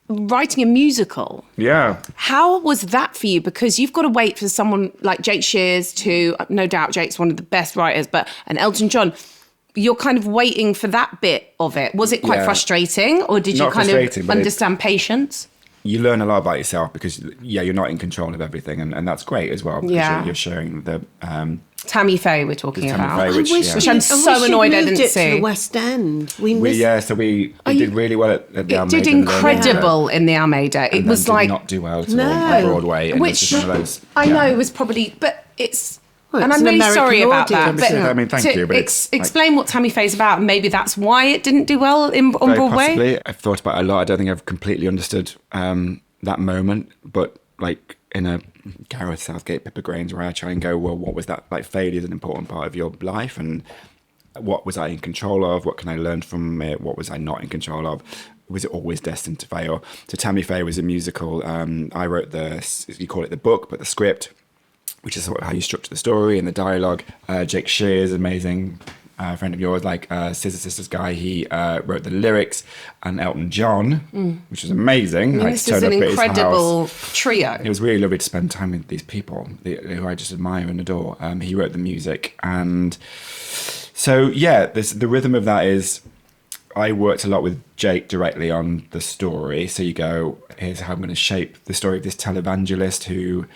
writing a musical. Yeah. How was that for you? Because you've got to wait for someone like Jake Shears to, no doubt Jake's one of the best writers, and Elton John, you're kind of waiting for that bit of it. Was it quite frustrating, or did you kind of understand patience? You learn a lot about yourself because, you're not in control of everything, and that's great as well, because you're sharing the... Tammy Faye we're talking about. Faye, which I'm so annoyed I didn't see. To the West End. We did really well at the Almeida. It did incredible in the Almeida. It was like... did not do well at all on Broadway. And which, one of those, I know, it was probably... But it's... Well, and I'm really sorry about that. But I mean, thank you. But explain what Tammy Faye's about, and maybe that's why it didn't do well on Broadway. Possibly. I've thought about it a lot. I don't think I've completely understood that moment, but like in a Gareth Southgate, Pippa Grange, where I try and go, well, what was that? Like, failure is an important part of your life, and what was I in control of? What can I learn from it? What was I not in control of? Was it always destined to fail? So Tammy Faye was a musical. I wrote you call it the book, but the script, which is sort of how you structure the story and the dialogue. Jake Shears, amazing friend of yours, like Scissor Sisters guy, he wrote the lyrics, and Elton John, which was amazing. I mean, this is an incredible trio. It was really lovely to spend time with these people who I just admire and adore. He wrote the music, and so the rhythm of that is, I worked a lot with Jake directly on the story. So you go, here's how I'm going to shape the story of this televangelist who,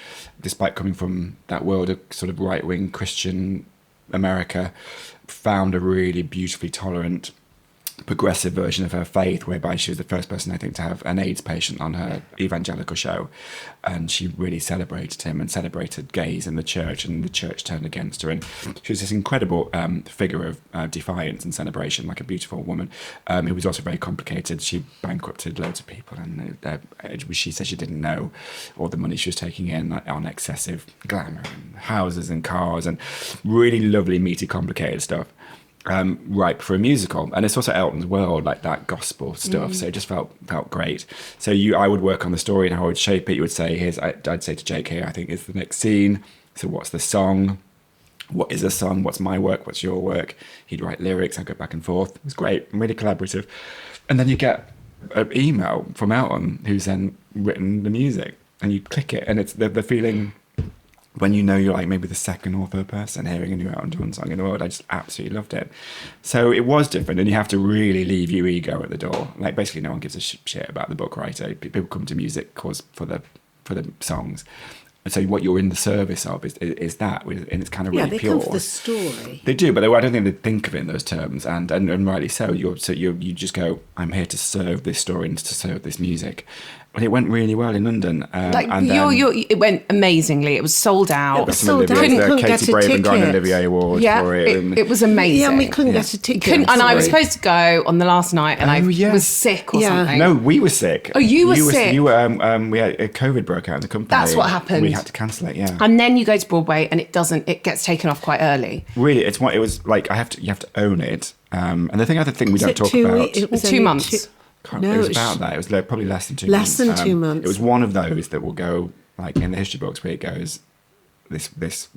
despite coming from that world of sort of right-wing Christian America, found a really beautifully tolerant, progressive version of her faith, whereby she was the first person, I think, to have an AIDS patient on her evangelical show, and she really celebrated him and celebrated gays in the church, and the church turned against her, and she was this incredible figure of defiance and celebration, like a beautiful woman. It was also very complicated. She bankrupted loads of people, and she said she didn't know all the money she was taking in on excessive glamour and houses and cars and really lovely, meaty, complicated stuff. Ripe for a musical, and it's also Elton's world, like that gospel stuff. So it just felt great. So I would work on the story and how I would shape it. You would say, I'd say to Jake, here, I think is the next scene. So what's the song? What is a song? What's my work? What's your work? He'd write lyrics. I'd go back and forth. It was great, really collaborative. And then you get an email from Elton, who's then written the music, and you click it, and it's the feeling. When you know you're like maybe the second or third person hearing a new Elton John song in the world, I just absolutely loved it. So it was different, and you have to really leave your ego at the door. Like, basically no one gives a shit about the book writer. People come to music for the songs. And so what you're in the service of is that, and it's kind of really pure. Yeah, they come for the story. They do, but I don't think they think of it in those terms, and rightly so. You just go, I'm here to serve this story and to serve this music. And it went really well in London. It went amazingly. It was sold out. It was sold out. Katie Braben got an Olivier Award for it. It was amazing. Yeah, and we couldn't get a ticket. And I was supposed to go on the last night, and I was sick or something. No, we were sick. Oh, you were sick? We had COVID broke out in the company. That's what happened. We had to cancel it, yeah. And then you go to Broadway, and it gets taken off quite early. Really, it was like, you have to own it. And the other thing we don't talk about. It was 2 months. It was about that. It was probably less than 2 months. Less than 2 months. It was one of those that will go, like, in the history books, where it goes, it was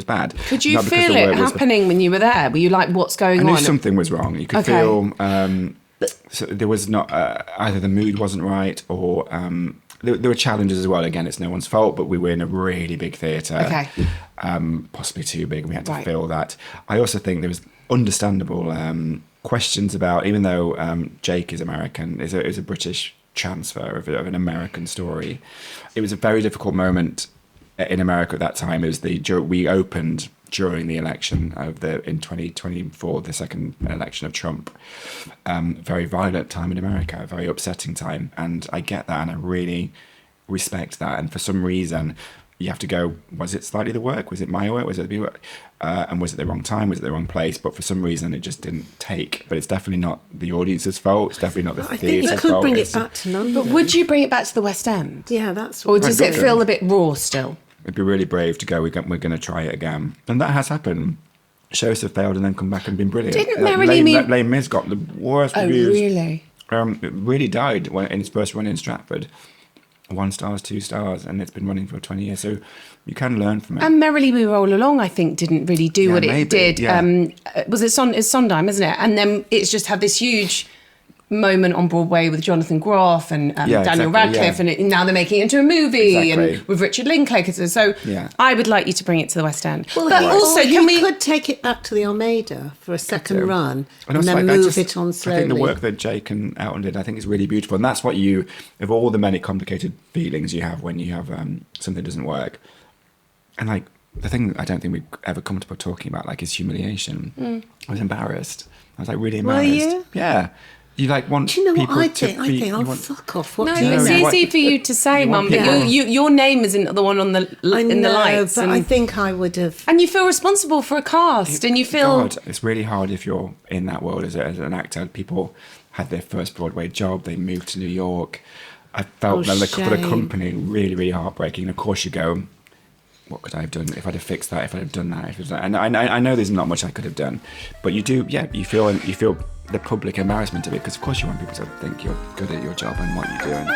bad. Could you feel it happening when you were there? Were you like, what's going on? I knew something was wrong. You could feel so there was not either the mood wasn't right, or there were challenges as well. Again, it's no one's fault, but we were in a really big theatre, possibly too big. We had to fill that. I also think there was understandable questions about, even though Jake is American, is a British transfer of an American story. It was a very difficult moment in America at that time. It was we opened during the election in 2024, the second election of Trump. Very violent time in America, a very upsetting time, and I get that, and I really respect that. And for some reason, you have to go, was it slightly the work? Was it my work? Was it the work? And was it the wrong time? Was it the wrong place? But for some reason, it just didn't take. But it's definitely not the audience's fault. It's definitely not the theatre's fault. I think you could bring it back to London. But would you bring it back to the West End? Yeah, that's what... Or does it feel a bit raw still? It'd be really brave to go, we're going to try it again. And that has happened. Shows have failed and then come back and been brilliant. Didn't Marilyn... Les Mis got the worst reviews. Oh, really? It really died in its first run in Stratford. 1 star, 2 stars, and it's been running for 20 years, so you can learn from it. And Merrily We Roll Along, I think, didn't really do what it did. Yeah. It's Sondheim, isn't it? And then it's just had this huge moment on Broadway with Jonathan Groff and Daniel Radcliffe, and now they're making it into a movie and with Richard Linklater. So I would like you to bring it to the West End. Well, but also, you could take it back to the Almeida for a second run and then move it on slowly. I think the work that Jake and Elton did, I think is really beautiful, and that's what of all the many complicated feelings you have when you have something that doesn't work, and like the thing I don't think we're ever comfortable talking about, like, is humiliation. I was embarrassed. I was like really embarrassed. Were you? Yeah. You like want Do you know people what I to think? be, I think, fuck off. What No, do you it's know? easy for you to say, Mum, but your name isn't the one on the in the lights. But I think I would have. And you feel responsible for a cast, and you feel. God, it's really hard if you're in that world as an actor. People had their first Broadway job, they moved to New York. I felt for the company really, really heartbreaking. And of course, you go, what could I have done if I'd have fixed that? If I'd have done that? And I know there's not much I could have done, but you do. Yeah, you feel the public embarrassment of it, because of course you want people to think you're good at your job and what you're doing.